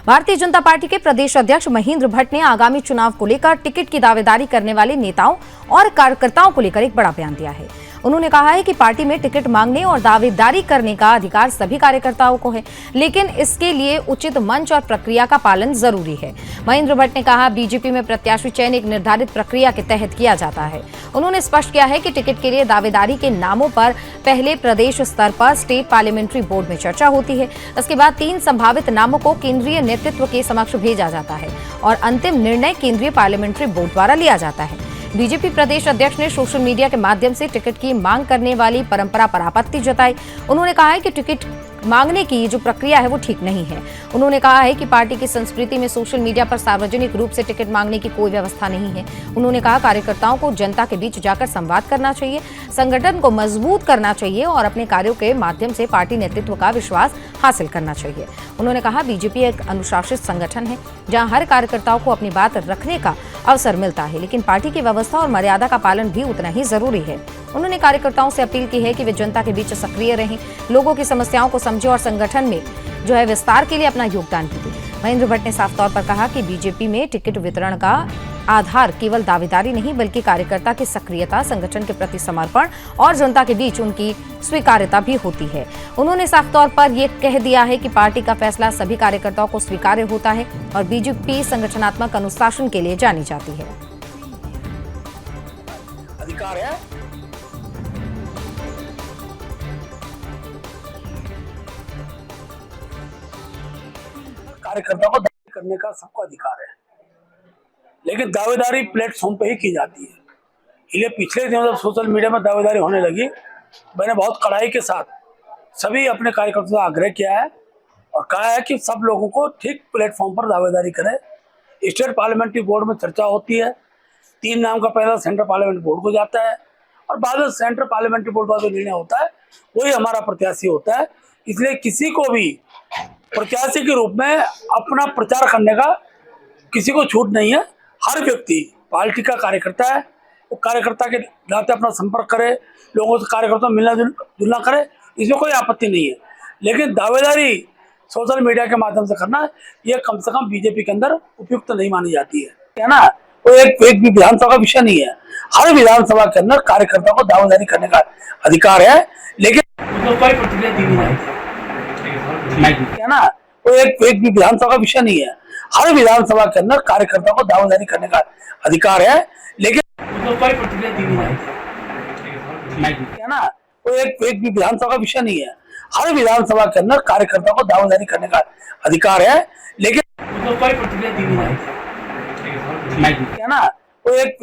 Bharatiya Janata party के प्रदेश अध्यक्ष महेंद्र भट्ट ने आगामी चुनाव को लेकर टिकट की दावेदारी करने वाले नेताओं और कार्यकर्ताओं को लेकर एक बड़ा बयान दिया है। उन्होंने कहा है कि पार्टी में टिकट मांगने और दावेदारी करने का अधिकार सभी कार्यकर्ताओं को है, लेकिन इसके लिए उचित मंच और प्रक्रिया का पालन जरूरी है। महेंद्र भट्ट ने कहा, बीजेपी में प्रत्याशी चयन एक निर्धारित प्रक्रिया के तहत किया जाता है। उन्होंने स्पष्ट किया है कि टिकट के लिए दावेदारी के नामों पर पहले प्रदेश स्तर पर स्टेट पार्लियामेंट्री बोर्ड में चर्चा होती है। इसके बाद 3 संभावित नामों को केंद्रीय नेतृत्व के समक्ष भेजा जाता है और अंतिम निर्णय केंद्रीय पार्लियामेंट्री बोर्ड द्वारा लिया जाता है। बीजेपी प्रदेश अध्यक्ष ने सोशल मीडिया के माध्यम से टिकट की मांग करने वाली परंपरा पर आपत्ति जताई। उन्होंने कहा है कि टिकट मांगने की जो प्रक्रिया है वो ठीक नहीं है। उन्होंने कहा है कि पार्टी की संस्कृति में सोशल मीडिया पर सार्वजनिक रूप से टिकट मांगने की कोई व्यवस्था नहीं है। उन्होंने कहा, कार्यकर्ताओं को जनता के बीच जाकर संवाद करना चाहिए, संगठन को मजबूत करना चाहिए और अपने कार्यों के माध्यम से पार्टी नेतृत्व का विश्वास हासिल करना चाहिए। उन्होंने कहा, बीजेपी एक अनुशासित संगठन है जहां हर कार्यकर्ताओं को अपनी बात रखने का अवसर मिलता है, लेकिन पार्टी की व्यवस्था और मर्यादा का पालन भी उतना ही जरूरी है। उन्होंने कार्यकर्ताओं से अपील की है कि वे जनता के बीच सक्रिय रहें, लोगों की समस्याओं को समझें और संगठन में जो है विस्तार के लिए अपना योगदान भी दें। महेंद्र भट्ट ने साफ तौर पर कहा कि बीजेपी में टिकट वितरण का आधार केवल दावेदारी नहीं बल्कि कार्यकर्ता की सक्रियता, संगठन के प्रति समर्पण और जनता के बीच उनकी स्वीकार्यता भी होती है। उन्होंने साफ तौर पर यह कह दिया है कि पार्टी का फैसला सभी कार्यकर्ताओं को स्वीकार्य होता है और बीजेपी संगठनात्मक अनुशासन के लिए जानी जाती है। अधिकार है कार्यकर्ता को दावेदारी करने का सबको अधिकार है, लेकिन दावेदारी प्लेटफॉर्म पे ही की जाती है। इसलिए पिछले दिनों जब सोशल मीडिया में दावेदारी होने लगी, मैंने बहुत कड़ाई के साथ सभी अपने कार्यकर्ताओं से आग्रह किया है और कहा है कि सब लोगों को ठीक प्लेटफॉर्म पर दावेदारी करें। स्टेट पार्लियामेंट्री बोर्ड में चर्चा होती है, 3 नाम का पहला सेंट्रल पार्लियामेंट्री बोर्ड को जाता है और बाद में सेंट्रल पार्लियामेंट्री बोर्ड का जो निर्णय होता है वही हमारा प्रत्याशी होता है। इसलिए किसी को भी प्रत्याशी के रूप में अपना प्रचार करने का किसी को छूट नहीं है। हर व्यक्ति पार्टी का कार्यकर्ता है, वो कार्यकर्ता के नाते अपना संपर्क करे, लोगों से कार्यकर्ता मिलना जुलना करे, इसमें कोई आपत्ति नहीं है। लेकिन दावेदारी सोशल मीडिया के माध्यम से करना, ये कम से कम बीजेपी के अंदर उपयुक्त नहीं मानी जाती है ना। वो एक भी विधानसभा का विषय नहीं है। हर विधानसभा के अंदर कार्यकर्ता को दावेदारी करने का अधिकार है, लेकिन कोई प्रतिक्रिया दी नहीं जाती है ना। वो एक भी विधानसभा का विषय नहीं है। हर विधानसभा के अंदर कार्यकर्ता को दावेदारी करने का अधिकार है, लेकिन कोई प्रतिक्रिया दी नहीं जाती है ना। वो एक भी विधानसभा का विषय नहीं है। हर विधानसभा के अंदर कार्यकर्ता को दावेदारी करने का अधिकार है, लेकिन कोई प्रतिक्रिया दी नहीं जाती है ना। वो एक